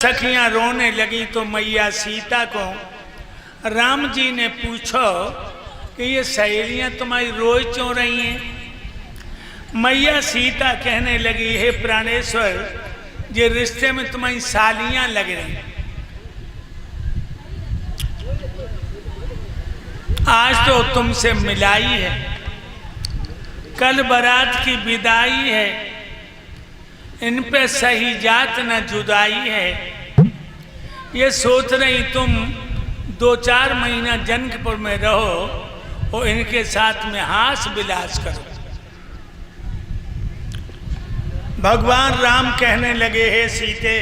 सखियां रोने लगी तो मैया सीता को राम जी ने पूछो कि ये सहेलियां तुम्हारी रोज क्यों रही हैं। मैया सीता कहने लगी, हे प्राणेश्वर, ये रिश्ते में तुम्हारी सालियां लग रही, आज तो तुमसे मिलाई है, कल बारात की विदाई है, इन पे सही जात न जुदाई है। ये सोच रही तुम 2-4 महीना जनकपुर में रहो और इनके साथ में हास विलास करो। भगवान राम कहने लगे, हे सीते,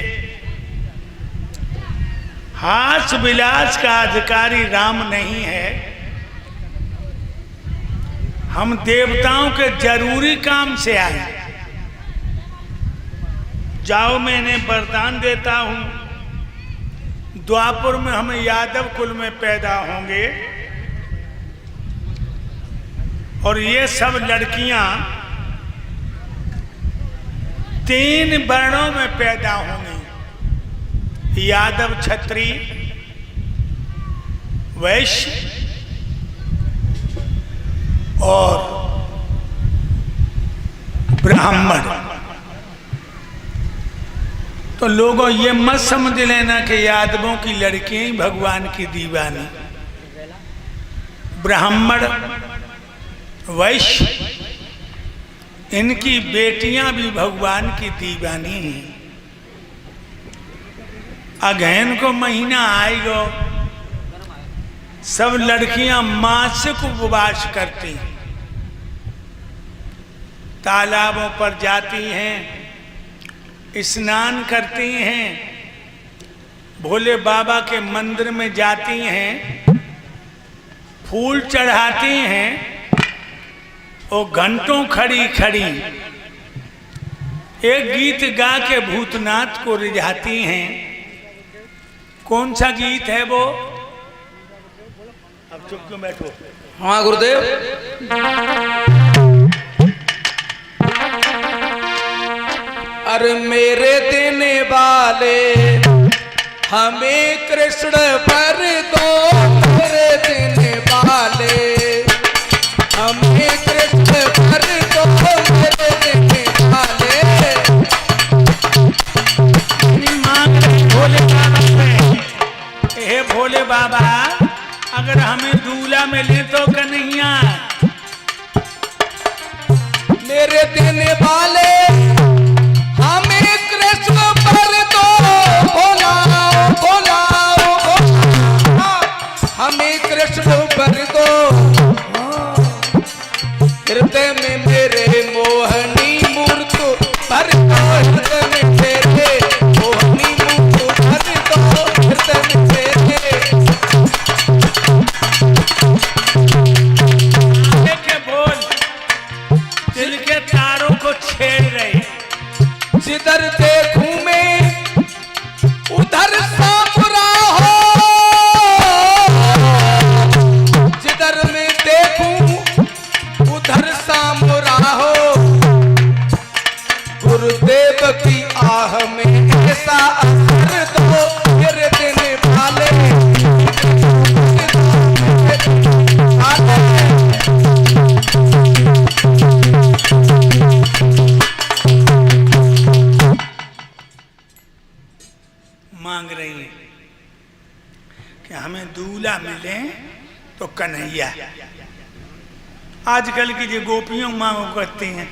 हास विलास का अधिकारी राम नहीं है, हम देवताओं के जरूरी काम से आए। जाओ, मैं इन्हें वरदान देता हूं, द्वापर में हम यादव कुल में पैदा होंगे और ये सब लड़कियां 3 वर्णों में पैदा होंगी, यादव, क्षत्रिय, वैश्य और ब्राह्मण। तो लोगों ये मत समझ लेना कि यादवों की लड़कियां ही भगवान की दीवानी, ब्राह्मण, वैश्य, इनकी बेटियां भी भगवान की दीवानी हैं। अगहन को महीना आएगा, सब लड़कियां मासिक उपवास करती हैं, तालाबों पर जाती हैं, स्नान करती हैं, भोले बाबा के मंदिर में जाती हैं, फूल चढ़ाती हैं और घंटों खड़ी खड़ी एक गीत गा के भूतनाथ को रिझाती हैं। कौन सा गीत है वो? अब चुप क्यों बैठो? हाँ गुरुदेव। अरे मेरे देने वाले हमें कृष्ण पर दो, मेरे देने वाले हमें कृष्ण पर दो, मेरे देने वाले। भोले बाबा से, हे भोले बाबा, अगर हमें दूल्हा मिले तो कन्हैया, मेरे देने वाले हमें कृष्ण पर दो, भोला भोला भोला, हमें कृष्ण पर दो। हृदय में मेरे मोहनी मूर्ति पर दो, हृदय में मेरे मोहनी मूर्ति पर दो, हृदय में मेरे। के बोल दिल के तारों को छेड़ रहे। जिधर देखूं मैं उधर सांवरा हो, जिधर मैं देखूं उधर सांवरा हो। गुरुदेव की आह में ऐसा असर दो, मेरे देने वाले मांग रही है कि हमें दूल्हा मिले तो कन्हैया। आजकल की जो गोपियों मांग करती हैं,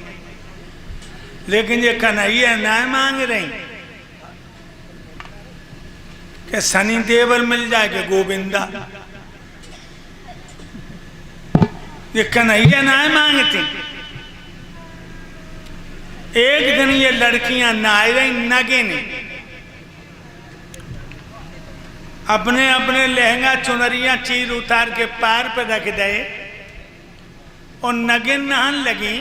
लेकिन ये कन्हैया ना मांग रही कि सनी देवल मिल जाए कि गोविंदा। ये कन्हैया ना मांगती। एक दिन ये लड़कियां नहा रही नगिन, अपने अपने लहंगा चुनरियां चीर उतार के पैर पे रख दे और नगिन नहान लगी।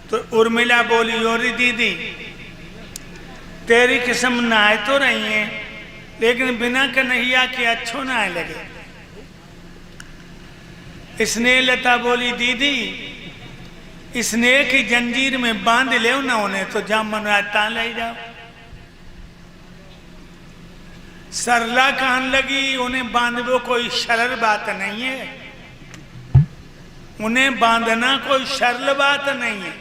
तो उर्मिला बोली, ओरी दीदी, तेरी किस्म नहाए तो रही है, लेकिन बिना कन्हैया के अच्छो नहाए लगे। स्नेहलता बोली, दीदी, स्नेह की जंजीर में बांध ले ना उन्हें, तो जहां मन आता ले जाओ। सरला कहन लगी उन्हें बांधवो कोई सरल बात नहीं है, उन्हें बांधना कोई सरल बात नहीं है।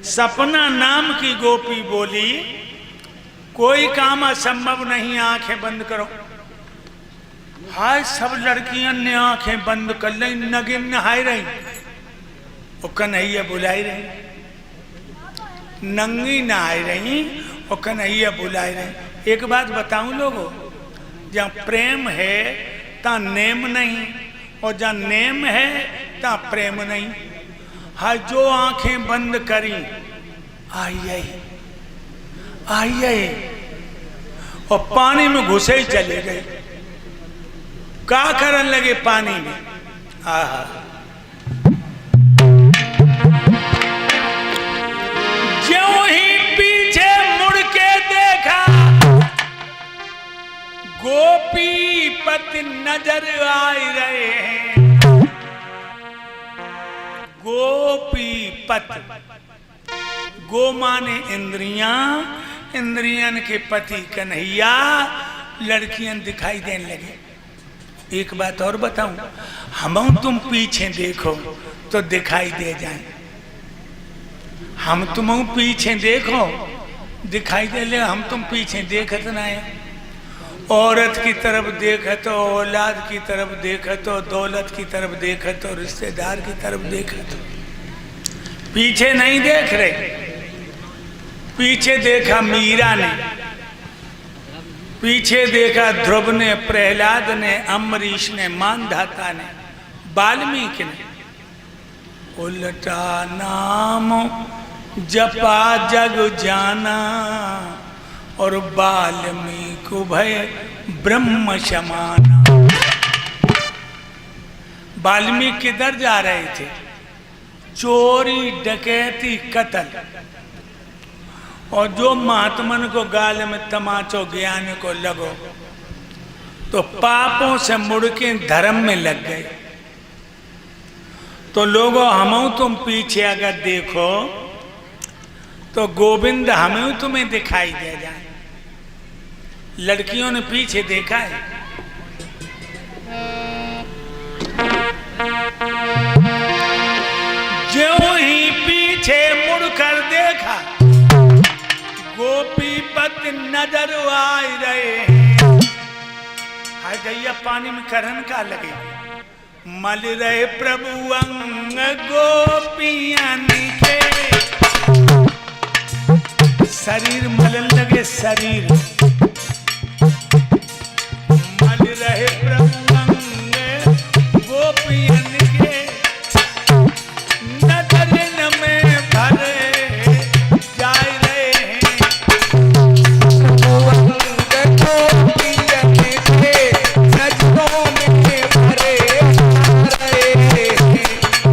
सपना नाम की गोपी बोली कोई काम असंभव नहीं, आंखें बंद करो। हाय सब लड़कियां ने आंखें बंद कर ली, नगिन नहाई रही, वो कन्हैया बुलाई रही, नंगी नहाई रही, वो कन्हैया बुलाई रही। एक बात बताऊं लोगों, जहाँ प्रेम है ता नेम नहीं, और जहाँ नेम है ता प्रेम नहीं। हाँ जो आंखें बंद करी आई और पानी में घुसे ही चले गए। क्या करन लगे पानी में? आहा ज्यों ही पीछे मुड़ के देखा गोपी पति नजर आई रहे हैं। गोपी पति, गो माने इंद्रियां, इंद्रियन के पति कन्हैया, लड़कियां दिखाई देने लगे। एक बात और बताऊं, हम तुम पीछे देखो तो दिखाई दे जाए, हम तुम पीछे देखो दिखाई दे ले, हम तुम पीछे देखत ना है। औरत की तरफ देखो तो, औलाद की तरफ देखो तो, दौलत की तरफ देखो तो, रिश्तेदार की तरफ देखो तो, पीछे नहीं देख रहे। पीछे देखा मीरा ने, पीछे देखा ध्रुव ने, प्रहलाद ने, अम्बरीश ने, मानधाता ने, वाल्मीकि ने। उल्टा नाम जपा जग जाना और वाल्मीकि भय ब्रह्म समाना। वाल्मीकि किधर जा रहे थे? चोरी डकैती कत्ल, और जो महात्मन को गाल में तमाचो ज्ञान को लगो तो पापों से मुड़ के धर्म में लग गए। तो लोगों हम तुम पीछे अगर देखो तो गोविंद हमें तुम्हें दिखाई दे जाए। लड़कियों ने पीछे देखा है, ज्यों ही पीछे मुड़कर देखा गोपी पति नजर आई रहे हैं। हाय दैया पानी में करन का लगे, मल रहे प्रभु अंग गोपियन के, शरीर मलन लगे शरीर, मल रहे प्रभु अंग गोपियन के, नजर में भरे जाए रहे हैं। गोपियन के नजरों में भरे जा रहे हैं।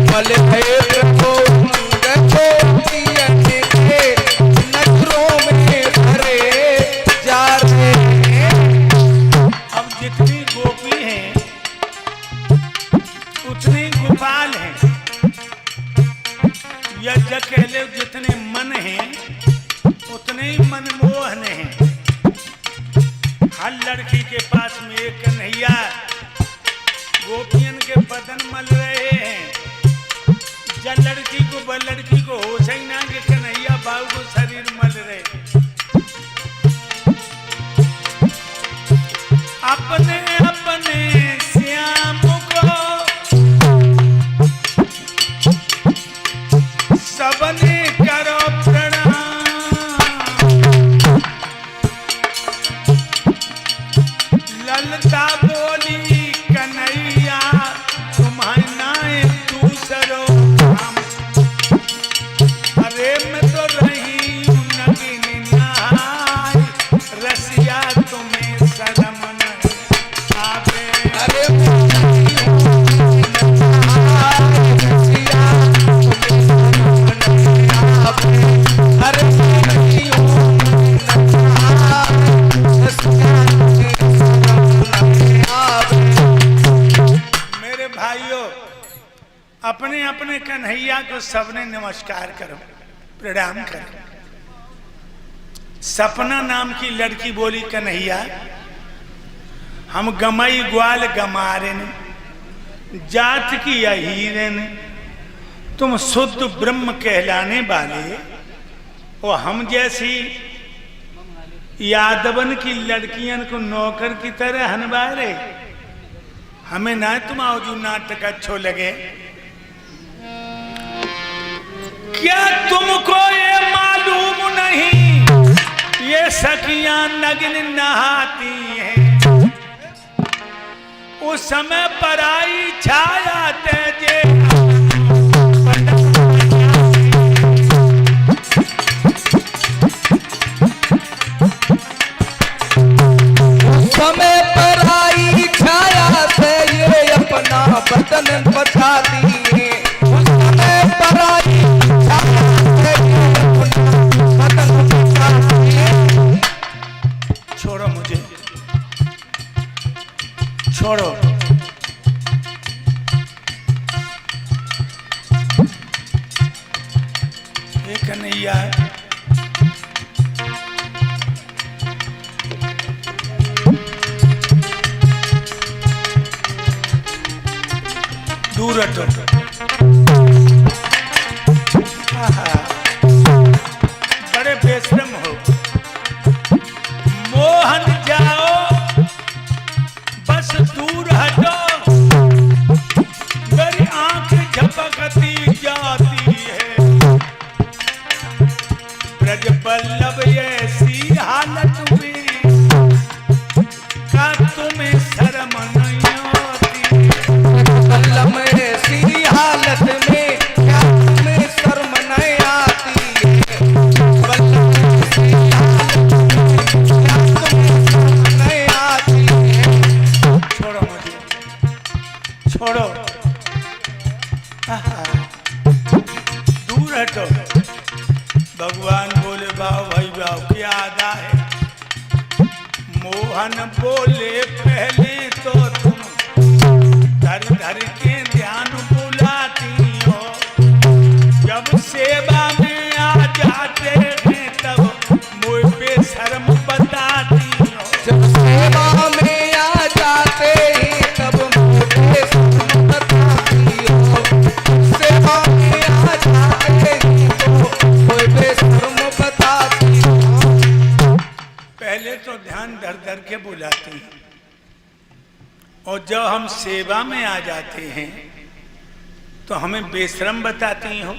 मल रहे प्रभु अंग गोपियन के नजरों में भरे जा रहे हैं। अब जितनी गोपी हैं उतने गोपाल हैं, या कह ले जितने मन हैं उतने ही मनमोहन हैं। हर लड़की के पास में एक कन्हैया गोपियन के बदन मल रहे हैं। जब लड़की को होश ही ना कि कन्हैया बाबू को शरीर मल रहे। अपने अपने श्याम को सबने करो प्रणाम। ललता बोली कन्हैया तुम्हारे नाए दूसरो काम। अरे मैं तो रही हूँ नगीन नहाई, रसिया तुम्हें शर्म न आवे। अरे मेरे भाइयों, अपने अपने कन्हैया को सबने नमस्कार करो, प्रणाम करो। सपना नाम की लड़की बोली, कन्हैया हम गमई ग्वाल गमारन, जात की अहीरन, तुम शुद्ध ब्रह्म कहलाने वाले और हम जैसी यादवन की लड़कियन को नौकर की तरह हनवारे, हमें ना तुम आओ जो नाटक अच्छो लगे। क्या तुमको ये मालूम नहीं ये सखियां नग्न नहाती हैं, उस समय पराई छाया तेजे समय पराई छाया से ये अपना बदन बचाती है। समय पराई छाया से ये अपना बदन बचाती है। छोड़ो मुझे, छोड़ो। ये कन्हैया दूर हटो। बड़े बेशरम हो। मोहन जाओ बस दूर हटो, मेरी आंख झपकती जाती है। ब्रज बल्लभ ऐसी हालत में का तुम्हें शर्म नहीं आती। बल्लभ ऐसी हालत में क्या तुम्हें शर्म नहीं आती है। बल्लभ ऐसी हालत में क्या तुम्हें शर्म नहीं आती है। छोड़ो मुझे, छोड़ो। दूर हटो। भगवान बोले भाव भाई भाव क्या अदा है। मोहन बोले पहले तो तुम धर धर के ध्यान बुलाती हो, जब सेवा में आ जाते हैं तब मुझ पे शर्म बताती हो। जब सेवा में आ जाते हैं तब मुझे शर्म बताती हो। सेवा में आ जाते हैं तो मुझे शर्म बताती हो। पहले तो ध्यान धर धर के बुलाती हैं और जब हम सेवा में आ जाते हैं तो हमें बेशरम बताती हो।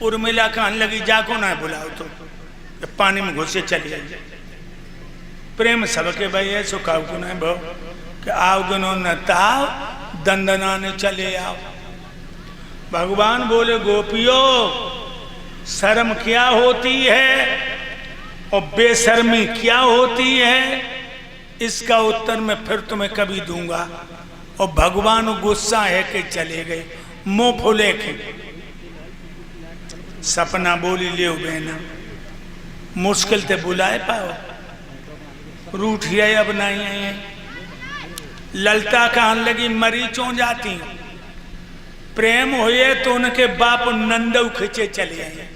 उर्मिला कहने लगी जाको ना बुलाओ तो पानी में घुसे चली जाए। प्रेम सबके भाई है सुखाओ को ना भो कि आओगे न ताओ दंदनाने चले आओ। भगवान बोले गोपियों शर्म क्या होती है और बेशर्मी क्या होती है, इसका उत्तर मैं फिर तुम्हें कभी दूंगा। और भगवान गुस्सा है कि चले गए मुंह फुले के। सपना बोली ले बहना मुश्किल ते बुलाए पाओ, रूठिया अब नहीं है। ललता कहने लगी मरी चो जाती हूं, प्रेम हुए तो उनके बाप नंदऊ खींचे चले आए,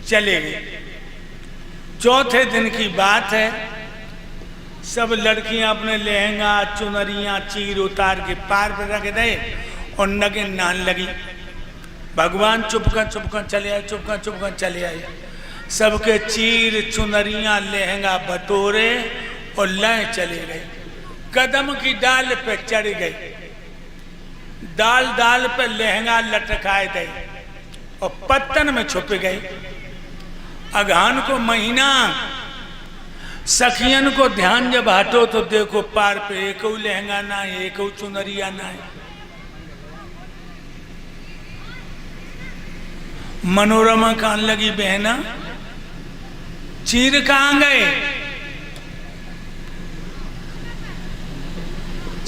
चले गए। चौथे दिन की बात है, सब लड़कियां अपने लहंगा चुनरियां चीर उतार के पार पर रख दे और नगे नान लगी। भगवान चुपकर चले आए, चुपकर चले आए। सबके चीर चुनरियां लहंगा बटोरे और लय चले गए। कदम की डाल पे चढ़ गए, डाल डाल पे लहंगा लटकाए गए और पत्तन में छुप गए। अगहन को महीना सखियन को ध्यान जब हटो तो देखो पार पे एक लहंगा ना है, एक चुनरिया ना है। मनोरमा कहने लगी बहना चीर कहां गए।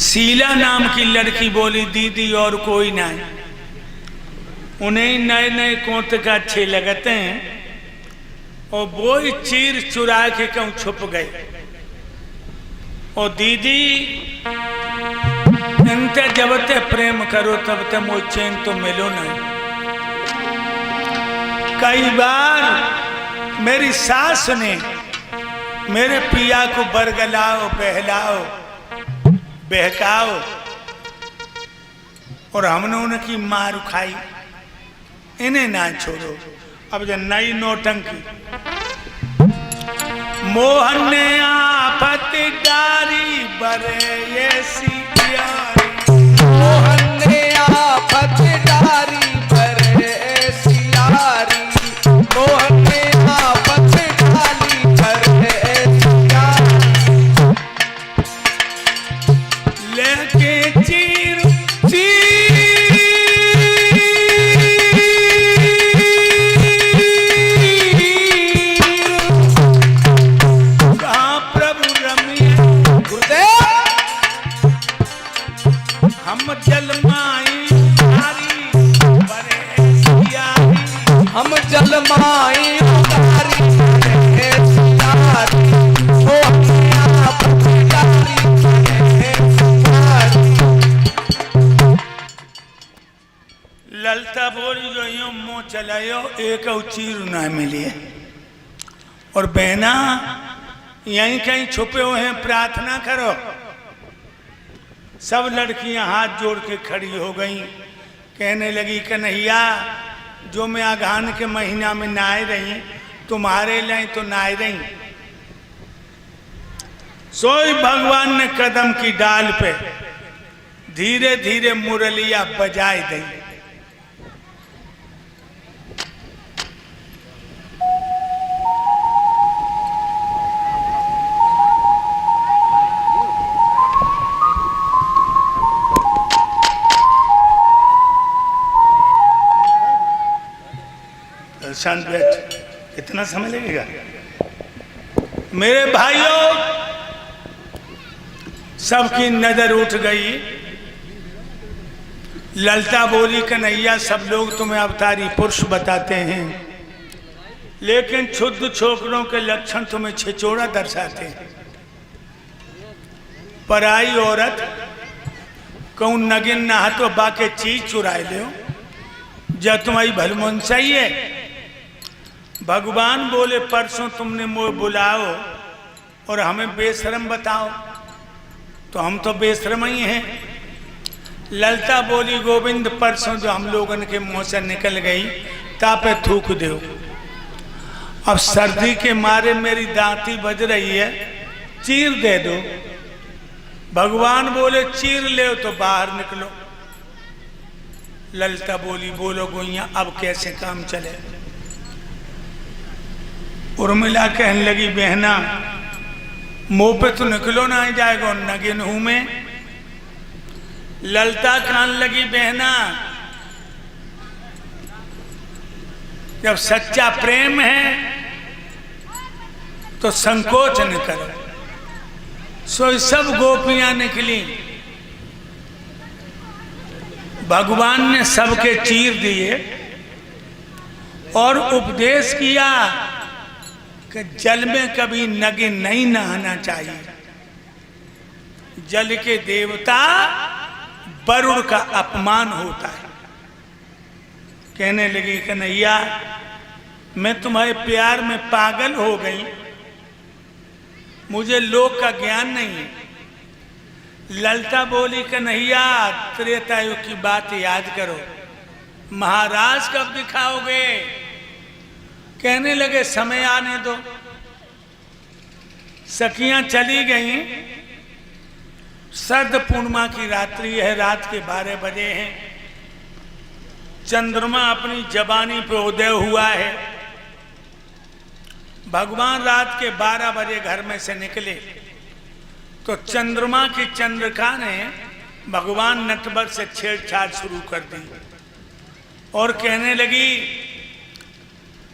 शीला नाम की लड़की बोली दीदी और कोई ना है, उन्हें नए नए कोट का अच्छे लगते हैं और वो ही चीर चुरा के कहूं छुप गए। और दीदी इनते जब ते प्रेम करो तब ते मोह चैन तो मिलो नहीं। कई बार मेरी सास ने मेरे पिया को बरगलाओ, बहलाओ, बहकाओ और हमने उनकी मार खाई। इन्हें ना छोड़ो। अब जो नई नौटंकी, मोहन ने आफत डारी बरे ये सियारी, मोहन ने आफत डारी बरे सियारी, मोहन ने आफत डाली बरे सियारी, लेके चीर हम जलमाई उतारी बरे सियारी, मोहन ने आफत डाली बरे सियारी। ललता बोली जो यूं मुंह चलायो एक चीर ना मिली है। और बहना यहीं कहीं छुपे हुए हैं, प्रार्थना करो। सब लड़कियां हाथ जोड़ के खड़ी हो गईं, कहने लगी कन्हैया जो मैं आघान के महीना में नहाए रही तुम्हारे लिए तो नहाए रही। सोई भगवान ने कदम की डाल पे धीरे धीरे मुरलिया बजाए दी। शांत बैठ, कितना समय लगेगा? मेरे भाइयों, सबकी नजर उठ गई। ललता बोली कन्हैया सब लोग तुम्हें अवतारी पुरुष बताते हैं, लेकिन क्षुद्र छोकरों के लक्षण तुम्हें छिचोड़ा दर्शाते हैं। पराई औरत कहूं नगिन नहा तो बाके चीज चुराए ले, जब तुम्हारी भलमुन सही है। भगवान बोले परसों तुमने मुझे बुलाओ और हमें बेशरम बताओ, तो हम तो बेशरम ही हैं। ललता बोली गोविंद परसों जो हम लोगन के मुंह से निकल गई तापे थूक दो। अब सर्दी के मारे मेरी दांती बज रही है, चीर दे दो। भगवान बोले चीर ले तो बाहर निकलो। ललता बोली बोलो गोइया अब कैसे काम चले। उर्मिला कहने लगी बहना मुंह पे तो निकलो ना ही जाएगा, नगिन हूं मैं। ललता कहने लगी बहना जब सच्चा प्रेम है तो संकोच न करो। सो सब गोपियां निकली, भगवान ने सबके चीर दिए और उपदेश किया कि जल में कभी नगिन नहीं नहाना चाहिए। जल के देवता वरुण का अपमान होता है। कहने लगी कन्हैया मैं तुम्हारे प्यार में पागल हो गई, मुझे लोक का ज्ञान नहीं है। ललता बोली कन्हैया त्रेता युग की बात याद करो, महाराज कब दिखाओगे? कहने लगे समय आने दो। सखियां चली गईं। शरद पूर्णिमा की रात्रि है, रात के 12 बजे हैं। चंद्रमा अपनी जवानी पे उदय हुआ है। भगवान रात के 12 बजे घर में से निकले तो चंद्रमा की चंद्रिका ने भगवान नटवर से छेड़छाड़ शुरू कर दी और कहने लगी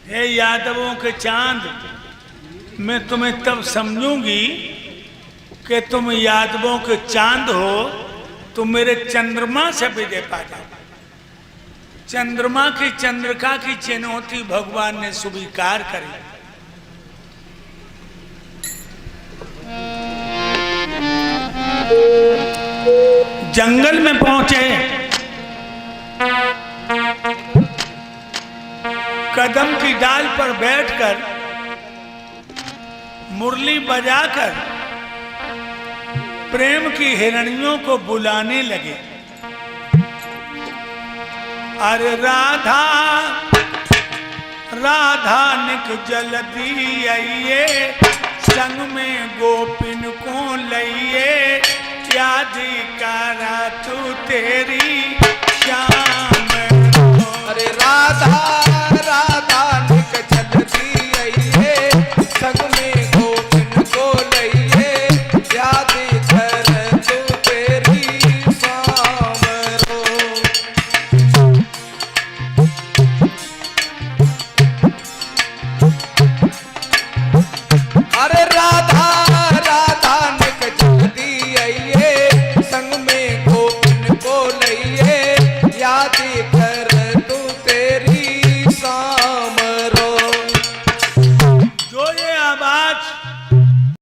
हे यादवों के चांद, मैं तुम्हें तब समझूंगी कि तुम यादवों के चांद हो, तुम मेरे चंद्रमा से विजय पा जाओ। चंद्रमा की चंद्रिका की चुनौती भगवान ने स्वीकार करी। जंगल में पहुंचे, कदम की डाल पर बैठकर मुरली बजाकर प्रेम की हिरणियों को बुलाने लगे। अरे राधा राधा निक जल्दी आइए, संग में गोपिन को लइए, याद करा तू तेरी शाम। अरे राधा राधा निक जल्दी आइए, संग में गोपिन को लइए, याद कर तू तेरी शाम रो। अरे राधा राधा निक जल्दी आइए, संग में गोपिन को लइए, याद कर तू तेरी शाम रो। जो ये आवाज